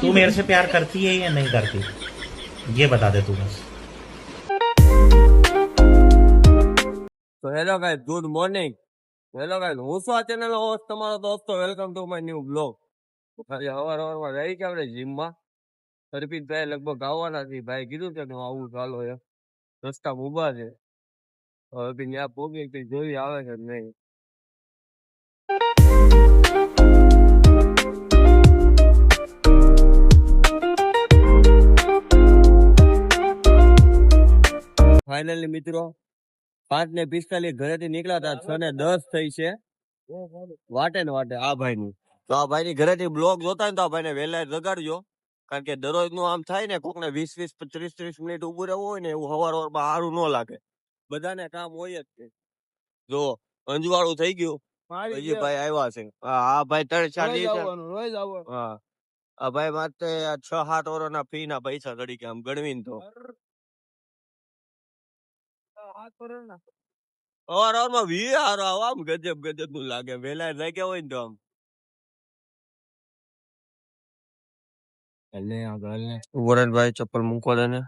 तू मेरे से प्यार करती है या नहीं करती, ये बता दे तू बस. તો hello guys, good morning. Hello guys, હું છું આ ચેનલ હોસ્ટ તમારો દોસ્તો. Welcome to my new blog. ખાલી હવારમાં રહી કે આપણે જીમમાં હરપીતભાઈ લગભગ આવવાના છે. ભાઈ કીધું છે કે હું આવું ચાલો એમ. રસ્તા ઊભા છે. હવે બી ત્યાં પોગી કઈ જોઈ આવે છે નહીં. ફાઇનલી મિત્રો 5:45 ઘરેથી નીકળ્યા હતા. 6:10 થઈ છે. વાટે ને વાટે આ ભાઈ નું. તો આ ભાઈ ની ઘરેથી બ્લોગ જોતા ને તો આ ભાઈ ને વહેલા જગાડજો. કારણ કે દરરોજ નું આમ થાય ને, કોક ને 20-20 30-30 મિનિટ ઉભું રહેવું હોય ને, એવું હવારમાં સારું ન લાગે. બધાને કામ હોય જ છે. જો અંજવાળું થઈ ગયું. હજી ભાઈ આવ્યા છે. આ ભાઈ 3-4 હા, આ ભાઈ માટે 6-7 વર્ષના ફી ના પૈસા તરીકે આમ ગણવી તો અવારવારમાં વિહારો આમ ગજબ ગજબ નું લાગે. વેલા જાગ્યા હોય ને તો આમ વરણભાઈ ચપ્પલ મૂકવા દે ને.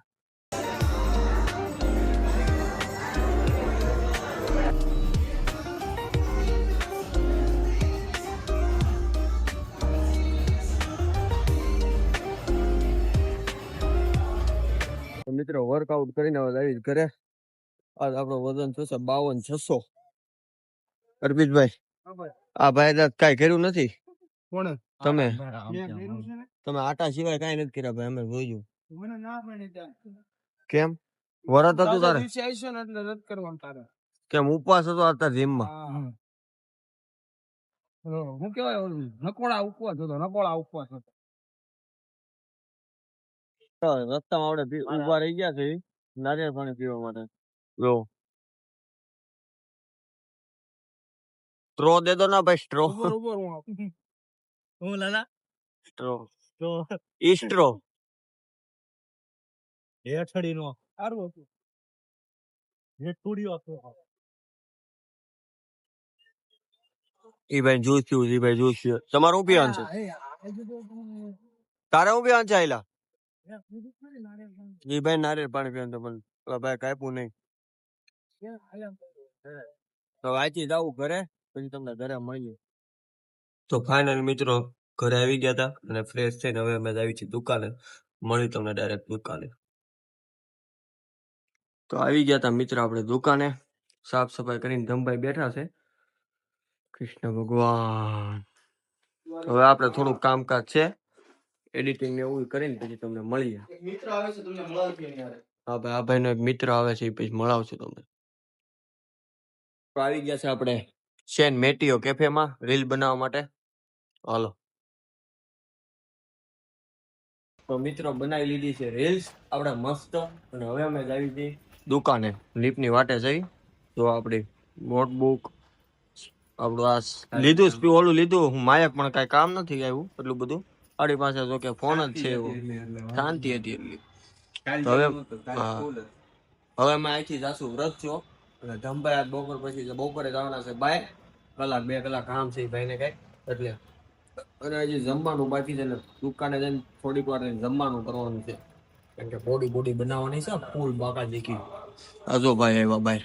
મિત્રો વર્કઆઉટ કરીને આવી ઘરે. આજ આપણો વજન થશે 52-600. અર્પિતભાઈ, આ ભાઈ કઈ કર્યું નથી. કોણે? તમે તમે આટા સિવાય કઈ નથી કર્યા ભાઈ. અમે જોયું. કેમ વરત હતું તારે? કેમ ઉપવાસ હતો અત્યારે જીમમાં? હું કેવાય નકોડા ઉપવાસ હતો. નકોડા ઉપવાસ હતો. રસ્તામાં આપણે ઉભા રહી ગયા છે નારિયેળ પાણી પીવા માટે. જો સ્ટ્રો દે દો ના ભાઈ. સ્ટ્રો હું લાલા સ્ટ્રો ઈ સ્ટ્રો હેઠડી નો સારું હતું. હેઠુડીઓ હતો. ઈ ભાઈ જ્યુસ પીવું. ઈ ભાઈ જ્યુસ પીવું. તમારું શું પીવાનું છે? તારે શું પીવાનું છે? આયલા ઈ ભાઈ નારિયેળ પાણી પીવાનું તો પણ પેલા ભાઈ કાપ્યું નહીં. તો વાંચી જાવું ઘરે, પછી તમને ઘરે મળીએ. તો ફાઇનલ મિત્રો ઘરે આવી ગયા હતા અને ફ્રેશ થઈને હવે અમે આવી છીએ દુકાને. મળી તમને ડાયરેક્ટ દુકાને. તો આવી ગયા હતા મિત્ર આપણે દુકાને. સાફ સફાઈ કરીને ધમભાઈ બેઠા છે. કૃષ્ણ ભગવાન. હવે આપણે થોડુંક કામકાજ છે, એડિટિંગ ને એવું કરીને પછી તમને મળીએ. મિત્ર આવે છે તમને મળાવજો યાર. હા ભાઈ, આ ભાઈનો એક મિત્ર આવે છે, એ પછી મળાવશું તમને. તો આવી ગયા છે આપણે શેન મેટીઓ કેફેમાં રીલ બનાવવા માટે. હાલો. તો મિત્રો બનાવી લીધી છે રીલ્સ આપણે મસ્ત. અને હવે અમે આવી હતી દુકાને. લીપની વાટે જઈ. તો આપણી નોટબુક આપણું આ લીધું, ઓલું લીધું. હું માયક પણ કઈ કામ નથી આવ્યું એટલું બધું. આપણી પાસે જો કે ફોન જ છે, એવો શાંતિ હતી એટલી. હવે હવે અમે અહીંથી જાશું વ્રત છો. અને ધમભાઈ આજ બપોર પછી બપોરે જવાના છે બાય. 1-2 કલાક કામ છે ભાઈને કઈ એટલે. અને હજી જમવાનું બાકી છે ને, દુકાને જઈને થોડીક વાર જમવાનું કરવાનું છે. કારણ કે બોડી બનાવવાની છે ફૂલ બાકા જીકી. આ જો ભાઈ આવ્યા બહાર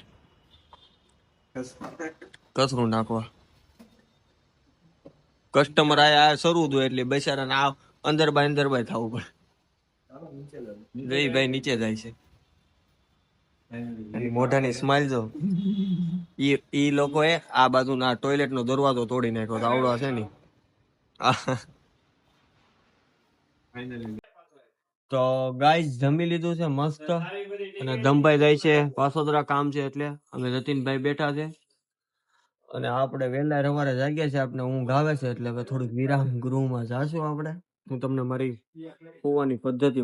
કચરું નાખવા. કસ્ટમર આયા શરૂ હતું એટલે બેસારાને આ અંદર બાય થવું પડે. ભાઈ નીચે જાય છે. મોઢાની સ્માઈલ જો. ઈ લોકોએ આ બાજુના ટોયલેટ નો દરવાજો તોડી નાખ્યો. આવડો છે ને. તો ગાઈસ જમી લીધું છે મસ્ત. અને ધમભાઈ જાય છે પાસોદરા કામ છે એટલે. અમે જતીનભાઈ બેઠા છે. અને આપણે વહેલા સવારે જાગ્યા છે. આપણે ઊંઘ આવે છે એટલે હવે થોડીક વિરામ ગૃહમાં જાશું આપણે. હું તમને મારી હોવાની પદ્ધતિ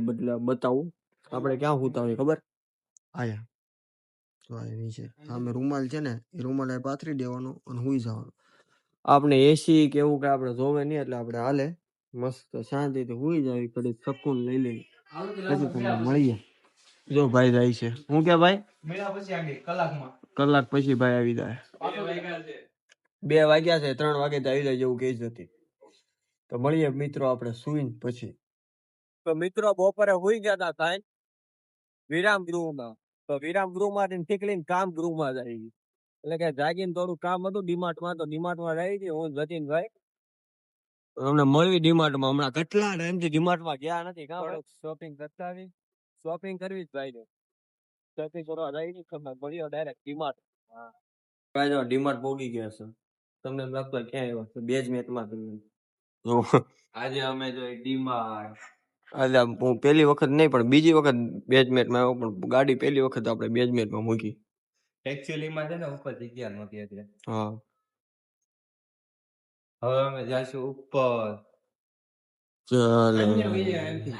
બતાવું. આપણે ક્યાં હોતા હોય ખબર? આયા તો આ નીચે સામે રૂમાલ છે ને, એ રૂમાલ પાથરી દેવાનો અને હુઈ જવાનું. આપણે એસી કે એવું કે આપણે જોવે નહીં એટલે આપણે હાલે મસ્ત શાંતિથી હુઈ જાય. કડી સકૂન લઈ લઈ પછી તમને મળીએ. જો ભાઈ જાય છે. હું કે ભાઈ કલાક પછી ભાઈ આવી જાય. 2 વાગ્યા છે. 3 વાગે તો આવી જાય જેવું કહી જતી. તો મળીએ મિત્રો આપણે સુઈને પછી. તો મિત્રો બપોરે હુઈ ગયા હતા સાહેબ વિરામ ગૃહમાં. તો વિરામ ગૃહમાંથી નીકળીને કામ ગૃહમાં જાય છે. એટલે કે જાગીને થોડું કામ હતું ડીમાર્ટમાં, તો ડીમાર્ટમાં રહી છે હું જતીનભાઈ. અમને મળવી ડીમાર્ટમાં. હમણાં કેટલા ટાઈમથી ડીમાર્ટમાં ગયા નથી. શોપિંગ કરતા આવી, શોપિંગ કરવી જ ભાઈ. શોપિંગ કરવા જાય છે તમે મળ્યો ડાયરેક્ટ ડીમાર્ટ. ભાઈ જો ડીમાર્ટ પોગી ગયા છે. તમને એમ લાગતું હોય ક્યાં આવ્યા છે? 2 જ મિનિટમાં તમને જો આજે અમે જો ડીમાર્ટ એટલે હું પહેલી વખત નહીં પણ બીજી વખત 2 જ મિનિટમાં આવ્યો, પણ ગાડી પહેલી વખત આપણે 2 જ મિનિટમાં મૂકી. એકચ્યુઅલી માં છે ને ઉપર જગ્યા નહોતી એટલે હા હવે અમે જાશું ઉપર. ચાલે અન્ય બીજા એમથી.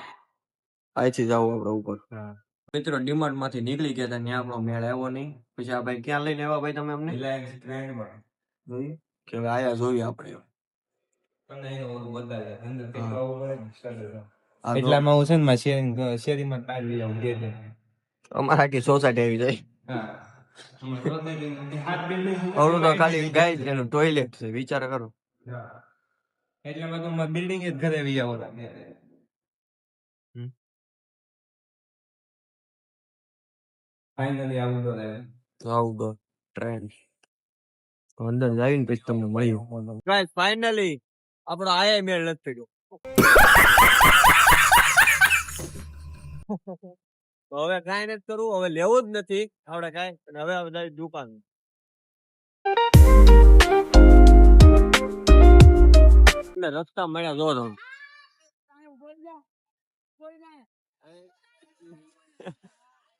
અહીંથી જાવ આપણે ઉપર. હા મિત્રો ડીમાર્ટ માંથી નીકળી ગયા હતા, ત્યાં આપણો મેળ આવ્યો નહીં. પછી આ ભાઈ ક્યાં લઈને આવ્યા ભાઈ તમે અમને? રિલાયન્સ ટ્રેન્ડમાં જોયું કે હવે આયા જોઈએ આપણે. અને એનું ઓલું બદલાય અંદર કંઈક આવું હોય ને સરસ. આ તો એટલામાં હું છે ને મારા શેરીમાં બહાર લઈ આવું ઘેર જઈને. અમારા આખી સોસાયટી આવી જાય. હા હાથ બિલ્ડિંગ અવળું તો ખાલી ગાય એનું ટોયલેટ છે, વિચાર કરો. એટલામાં તો મારા બિલ્ડિંગ જ ઘરે આવી આવો. ફાઇનલી આવું તો રહે. તો આવું તો ટ્રેન્ડ અંદર જાવીને પછી તમને મળ્યું. ગાઈસ ફાઇનલી આપણો આયા મેળ નથી પડ્યો. તો હવે કાંઈ નથી કરવું, હવે લેવું જ નથી આપણે કાંઈ. અને હવે આપણે જાય દુકાન. રસ્તા મળ્યા જો તમે.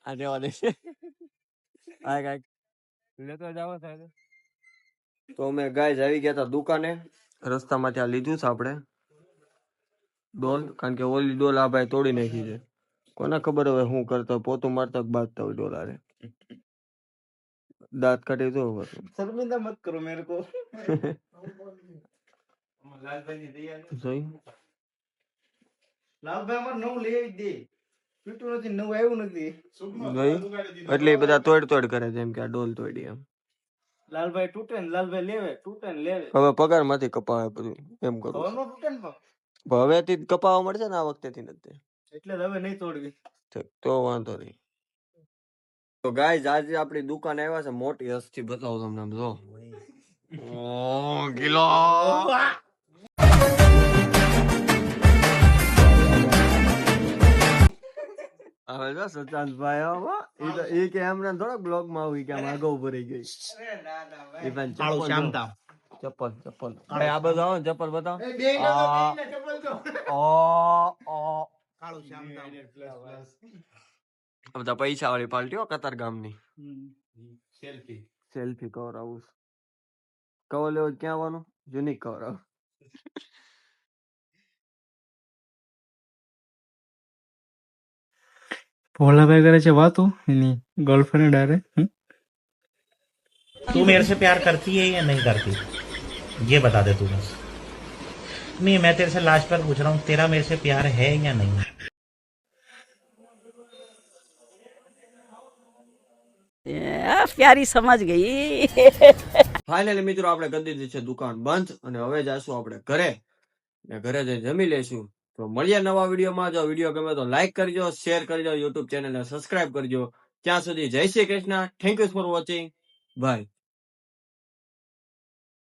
આ દેવા દે આ કાંઈક લેતો જાવ સાહેબ. તો અમે ગાઈસ આવી ગયા હતા દુકાને. રસ્તામાં ત્યાં લીધું છે આપણે ડોલ, કારણ કે ઓલી ડોલ આ ભાઈ તોડી નાખી છે. કોને ખબર હવે શું કરતો, પોતું મારતા બાજતા હોય ડોલારે. દાંત કાઢી દો. शर्मिंदा मत करो मेरे को. લાલભાઈ તૈયાર જોઈ લાલભાઈ અમારે નવું લઈ આવી દે. પીટું નથી, નવું આવ્યું નથી. જોઈ એટલે એ બધા તોડ કરે છે એમ કે આ ડોલ તોડી એમ. લાલભાઈ તૂટે ને લાલભાઈ લેવે, તૂટે ને લેવે. હવે પગાર માંથી કપાવે બધું એમ કરું. હવે નો તૂટે ને પણ. પણ હવેથી જ કપાવવા મળશે ને આ વખતેથી નથી. એટલે જ હવે નહીં તોડવી. તો વાંધો નહીં. તો ગાઈઝ આજે આપણી દુકાન આવ્યા છે મોટી હસ્તી, બતાવું તમને આમ જો. ઓ કિલો હવે જો સચાંતભાઈ એ કે એમને થોડા બ્લોગ માં આવી કે આમ આગળ ભરી ગઈ. એ પણ ચપ્પલ ભાઈ આ બધું આવો ને ચપ્પલ બતાવો. બધા પૈસા વાળી પાર્ટી હો કતાર ગામની. સેલ્ફી કવર આવું કવર લેવો ક્યાં આવવાનું? યુનિક કવર આવું. ભોલા ભાઈ કરે છે વાતો એની ગર્લફ્રેન્ડ આરે. तू मेरे से प्यार करती है या नहीं करती, ये बता दे तू बस. नहीं, मैं तेरे से लास्ट बार पूछ रहा हूँ, तेरा मेरे से प्यार है या नहीं? प्यारी समझ गई. ફાઇનલી મિત્રો આપણે કરી દીધી છે દુકાન બંધ અને હવે જાશું આપણે ઘરે ને ઘરે જઈ જમી લેશું. તો મળીએ નવા વિડીયોમાં. જો વિડીયો ગમે તો લાઈક કરજો, શેર કરજો, યુટ્યુબ ચેનલને સબસ્ક્રાઇબ કરજો. ત્યાં સુધી જય Shri Krishna. Thank you for watching. By.